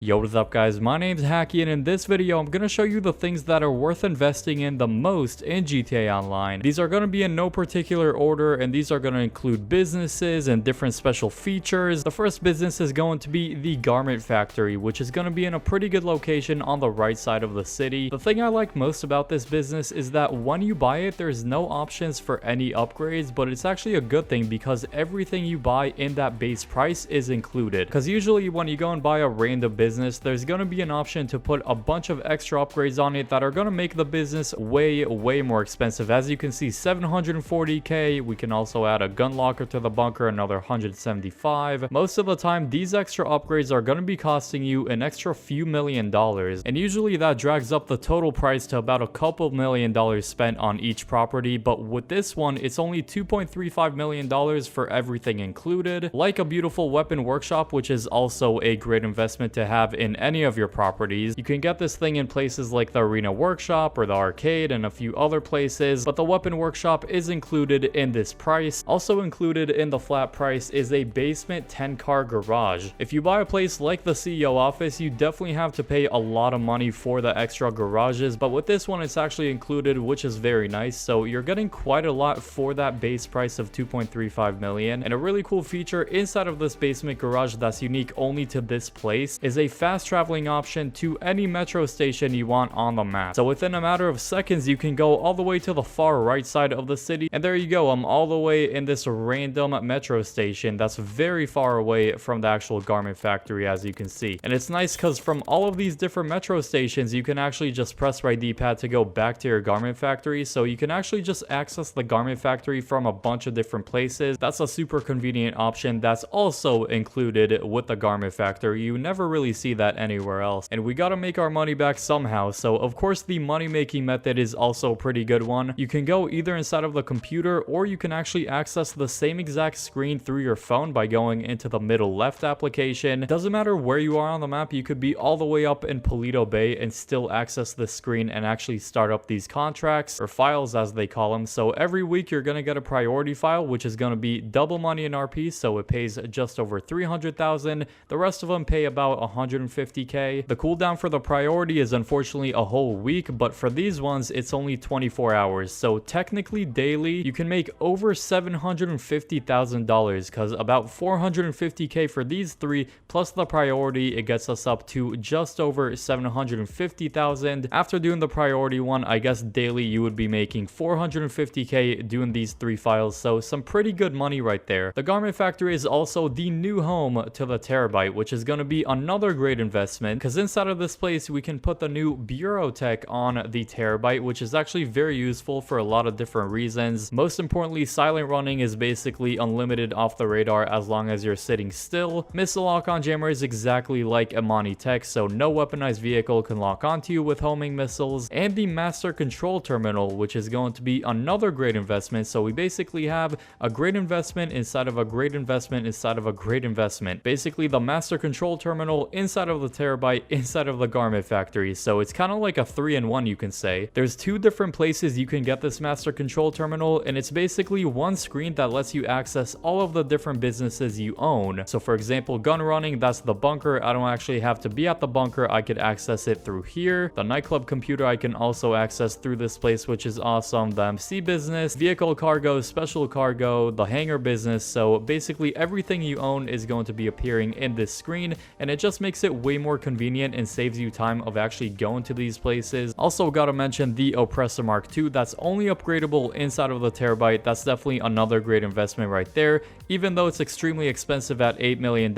Yo, what is up guys, my name's Hakiii, and in this video I'm going to show you the things that are worth investing in the most in GTA Online. These are going to be in no particular order, and these are going to include businesses and different special features. The first business is going to be the Garment Factory, which is going to be in a pretty good location on the right side of the city. The thing I like most about this business is that when you buy it, there's no options for any upgrades, but it's actually a good thing because everything you buy in that base price is included. Because usually when you go and buy a random business, there's going to be an option to put a bunch of extra upgrades on it that are going to make the business way more expensive. As you can see, 740k. We can also add a gun locker to the bunker, another 175. Most of the time these extra upgrades are going to be costing you an extra few $1,000,000, and usually that drags up the total price to about a couple $1,000,000 spent on each property. But with this one, it's only $2.35 million for everything included, like a beautiful weapon workshop, which is also a great investment to have in any of your properties. You can get this thing in places like the arena workshop or the arcade and a few other places, but the weapon workshop is included in this price. Also included in the flat price is a basement 10-car garage. If you buy a place like the CEO office, you definitely have to pay a lot of money for the extra garages, but with this one it's actually included, which is very nice. So you're getting quite a lot for that base price of 2.35 million. And a really cool feature inside of this basement garage that's unique only to this place is a fast traveling option to any metro station you want on the map. So within a matter of seconds you can go all the way to the far right side of the city, and there you go. I'm all the way in this random metro station that's very far away from the actual garment factory, as you can see. And it's nice because from all of these different metro stations you can actually just press right D-pad to go back to your garment factory. So you can actually just access the garment factory from a bunch of different places. That's a super convenient option that's also included with the garment factory. You never really see that anywhere else, and we gotta make our money back somehow. So of course the money making method is also a pretty good one. You can go either inside of the computer, or you can actually access the same exact screen through your phone by going into the middle left application. Doesn't matter where you are on the map, you could be all the way up in Paleto Bay and still access this screen and actually start up these contracts, or files as they call them. So every week you're gonna get a priority file, which is gonna be double money in RP, so it pays just over 300,000. The rest of them pay about 150k. The cooldown for the priority is unfortunately a whole week, but for these ones it's only 24 hours. So technically daily you can make over $750,000, because about 450k for these three plus the priority, it gets us up to just over 750,000. After doing the priority one, I guess daily you would be making 450k doing these three files, so some pretty good money right there. The garment factory is also the new home to the Terabyte, which is going to be another great investment, because inside of this place we can put the new bureau tech on the Terabyte, which is actually very useful for a lot of different reasons. Most importantly, silent running is basically unlimited off the radar as long as you're sitting still. Missile lock-on jammer is exactly like Amani tech, so no weaponized vehicle can lock onto you with homing missiles. And the master control terminal, which is going to be another great investment. So we basically have a great investment inside of a great investment inside of a great investment. Basically the master control terminal inside of the Terabyte inside of the garment factory. So it's kind of like a 3-in-1, you can say. There's two different places you can get this master control terminal, and it's basically one screen that lets you access all of the different businesses you own. So for example, gun running, that's the bunker. I don't actually have to be at the bunker, I could access it through here. The nightclub computer I can also access through this place, which is awesome. The MC business, vehicle cargo, special cargo, the hangar business. So basically everything you own is going to be appearing in this screen, and it just makes it way more convenient and saves you time of actually going to these places. Also gotta mention the Oppressor Mark II, that's only upgradable inside of the Terabyte. That's definitely another great investment right there, even though it's extremely expensive at $8 million.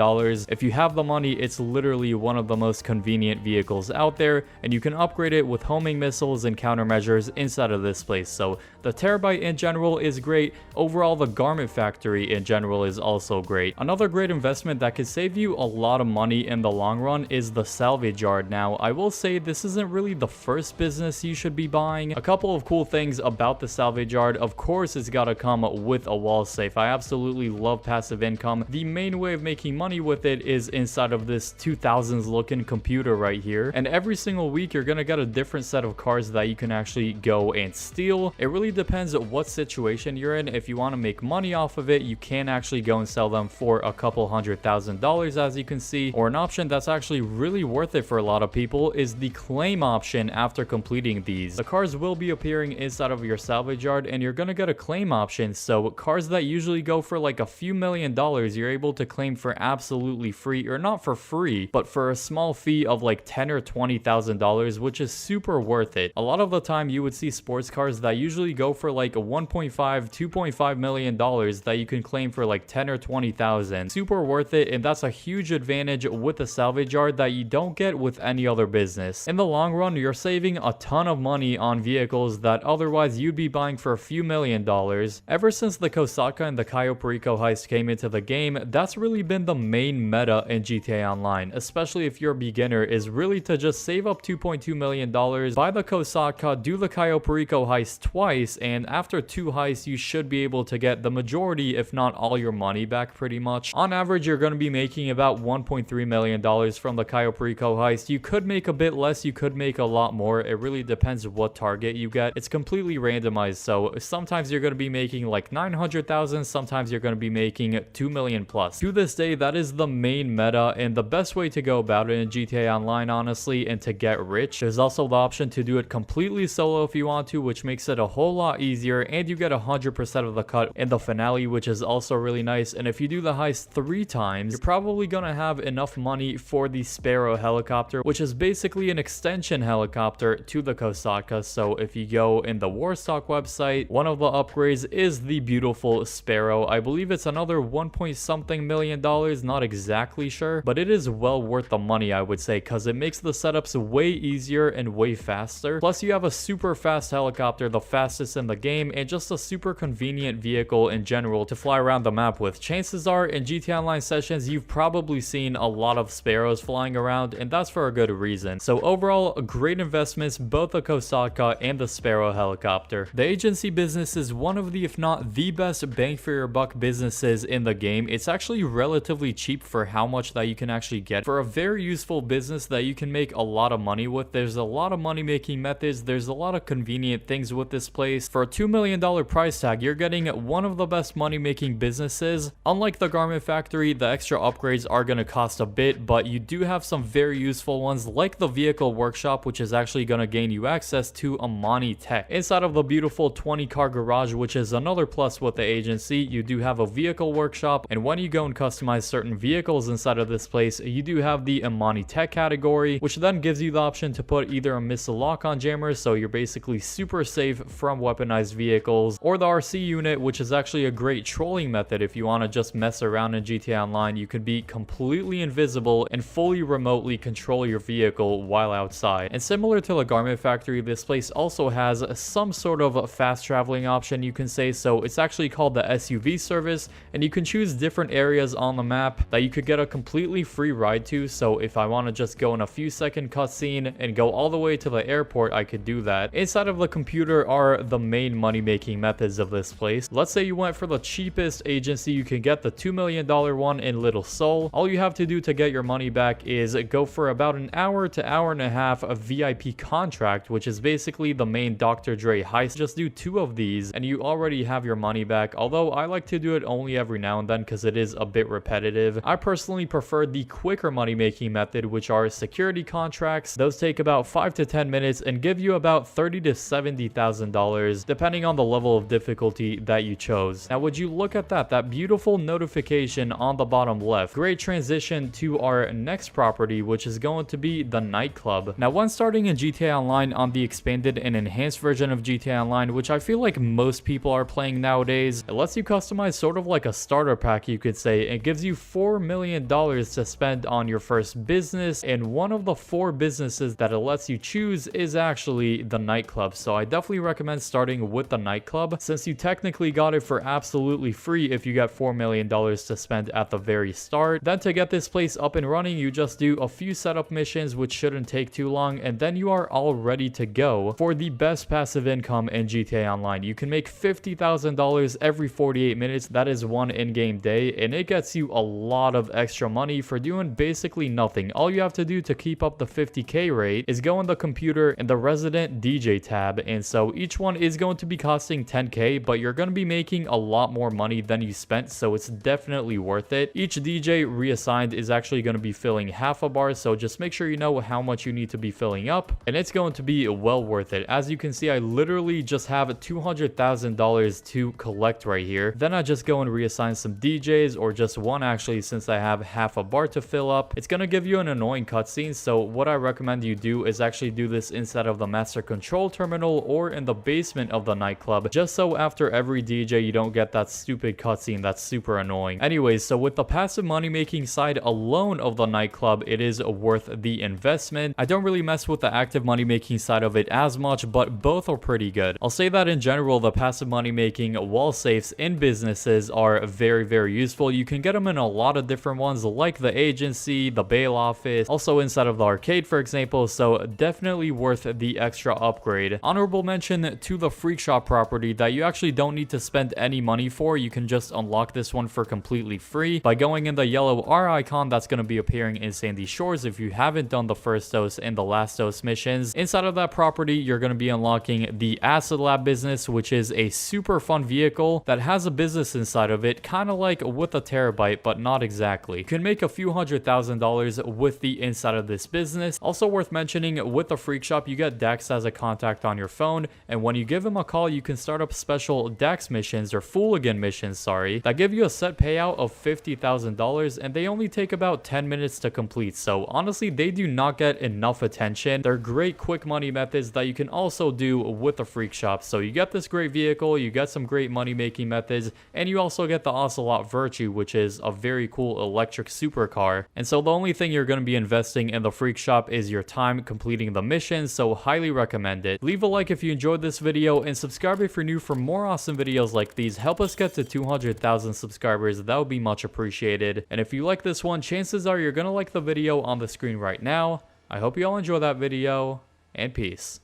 If you have the money, it's literally one of the most convenient vehicles out there, and you can upgrade it with homing missiles and countermeasures inside of this place. So the Terabyte in general is great. Overall, the garment factory in general is also great. Another great investment that could save you a lot of money in the long run is the salvage yard. Now I will say this isn't really the first business you should be buying. A couple of cool things about the salvage yard: of course it's got to come with a wall safe. I absolutely love passive income. The main way of making money with it is inside of this 2000s looking computer right here, and every single week you're gonna get a different set of cars that you can actually go and steal. It really depends on what situation you're in. If you want to make money off of it, you can actually go and sell them for a couple $100,000, as you can see, or an option that's actually really worth it for a lot of people is the claim option after completing these. The cars will be appearing inside of your salvage yard, and you're gonna get a claim option. So cars that usually go for like a few $1,000,000, you're able to claim for absolutely free, or not for free, but for a small fee of like $10,000 or $20,000, which is super worth it. A lot of the time you would see sports cars that usually go for like a $1.5, $2.5 million that you can claim for like 10 or 20,000. Super worth it, and that's a huge advantage with the salvage yard that you don't get with any other business. In the long run, you're saving a ton of money on vehicles that otherwise you'd be buying for a few $1,000,000. Ever since the Kosaka and the Cayo Perico heist came into the game, that's really been the main meta in GTA Online, especially if you're a beginner, is really to just save up $2.2 million, buy the Kosaka, do the Cayo Perico heist twice, and after 2 heists, you should be able to get the majority, if not all, your money back pretty much. On average, you're going to be making about $1.3 million from the Cayo Perico heist. You could make a bit less, you could make a lot more. It really depends what target you get. It's completely randomized, so sometimes you're going to be making like 900,000, sometimes you're going to be making 2 million plus. To this day, that is the main meta and the best way to go about it in GTA Online, honestly, and to get rich. There's also the option to do it completely solo if you want to, which makes it a whole lot easier, and you get 100% of the cut in the finale, which is also really nice. And if you do the heist 3 times, you're probably gonna have enough money for the Sparrow helicopter, which is basically an extension helicopter to the Kosaka. So if you go in the Warstock website, one of the upgrades is the beautiful Sparrow. I believe it's another 1 point something million dollars, not exactly sure, but it is well worth the money, I would say, because it makes the setups way easier and way faster. Plus you have a super fast helicopter, the fastest in the game, and just a super convenient vehicle in general to fly around the map with. Chances are in GTA Online sessions you've probably seen a lot of Sparrows flying around, and that's for a good reason. So overall, great investments, both the Kosaka and the Sparrow helicopter. The agency business is one of the, if not the best bang for your buck businesses in the game. It's actually relatively cheap for how much that you can actually get for a very useful business that you can make a lot of money with. There's a lot of money making methods, there's a lot of convenient things with this place. For a $2 million price tag, you're getting one of the best money making businesses. Unlike the garment factory, the extra upgrades are going to cost a bit, but you do have some very useful ones like the vehicle workshop, which is actually going to gain you access to Amani tech inside of the beautiful 20 car garage, which is another plus with the agency. You do have a vehicle workshop, and when you go and customize certain vehicles inside of this place, you do have the Amani tech category, which then gives you the option to put either a missile lock-on jammer, so you're basically super safe from weaponized vehicles, or the RC unit, which is actually a great trolling method if you want to just mess around in GTA Online. You can be completely invisible and fully remotely control your vehicle while outside. And similar to the garment factory, this place also has some sort of fast traveling option, you can say. So it's actually called the SUV service, and you can choose different areas on the map that you could get a completely free ride to. So if I want to just go in a few second cutscene and go all the way to the airport, I could do that. Inside of the computer are the main money making methods of this place. Let's say you went for the cheapest agency, you can get the $2 million one in Little Seoul. All you have to do to get your money back is go for about an hour to hour and a half of VIP contract, which is basically the main Dr. Dre heist. Just do 2 of these and you already have your money back, although I like to do it only every now and then because it is a bit repetitive. I personally prefer the quicker money making method, which are security contracts. Those take about 5 to 10 minutes and give you about $30,000 to $70,000 depending on the level of difficulty that you chose. Now would you look at that beautiful notification on the bottom left. Great transition to our next property, which is going to be the Nightclub. Now when starting in GTA Online on the expanded and enhanced version of GTA Online, which I feel like most people are playing nowadays, it lets you customize sort of like a starter pack, you could say. It gives you $4 million to spend on your first business, and one of the 4 businesses that it lets you choose is actually the Nightclub. So I definitely recommend starting with the Nightclub, since you technically got it for absolutely free if you got $4 million to spend at the very start. Then to get this place up and running, you just do a few setup missions, which shouldn't take too long, and then you are all ready to go for the best passive income in GTA Online. You can make $50,000 every 48 minutes. That is one in-game day, and it gets you a lot of extra money for doing basically nothing. All you have to do to keep up the 50k rate is go in the computer in the resident DJ tab, and so each one is going to be costing 10k, but you're going to be making a lot more money than you spent, so it's definitely worth it. Each DJ reassigned is actually going to to be filling half a bar, so just make sure you know how much you need to be filling up, and it's going to be well worth it. As you can see, I literally just have $200,000 to collect right here. Then I just go and reassign some DJs, or just one actually, since I have half a bar to fill up. It's going to give you an annoying cutscene, so what I recommend you do is actually do this inside of the master control terminal or in the basement of the nightclub, just so after every DJ you don't get that stupid cutscene that's super annoying. Anyways, so with the passive money making side alone of the nightclub, it is worth the investment. I don't really mess with the active money making side of it as much, but both are pretty good. I'll say that in general, the passive money making wall safes in businesses are very useful. You can get them in a lot of different ones, like the agency, the bail office, also inside of the arcade, for example, so definitely worth the extra upgrade. Honorable mention to the Freakshop property that you actually don't need to spend any money for. You can just unlock this one for completely free by going in the yellow R icon that's going to be appearing in Sandy Shores if you haven't done the first dose and the last dose missions. Inside of that property, you're going to be unlocking the Acid Lab business, which is a super fun vehicle that has a business inside of it, kind of like with a terabyte, but not exactly. You can make a few $100,000 with the inside of this business. Also worth mentioning, with the Freakshop, you get Dex as a contact on your phone, and when you give him a call, you can start up special Dex missions, or Fooligan missions, sorry, that give you a set payout of $50,000, and they only take about 10 minutes to complete. So honestly, they do not get enough attention. They're great quick money methods that you can also do with the Freakshop. So you get this great vehicle, you get some great money making methods, and you also get the Ocelot Virtue, which is a very cool electric supercar. And so the only thing you're going to be investing in the Freakshop is your time completing the missions, so highly recommend it. Leave a like if you enjoyed this video, and subscribe if you're new for more awesome videos like these. Help us get to 200,000 subscribers, that would be much appreciated. And if you like this one, chances are you're going to like the video on the screen right now. I hope you all enjoy that video, and peace.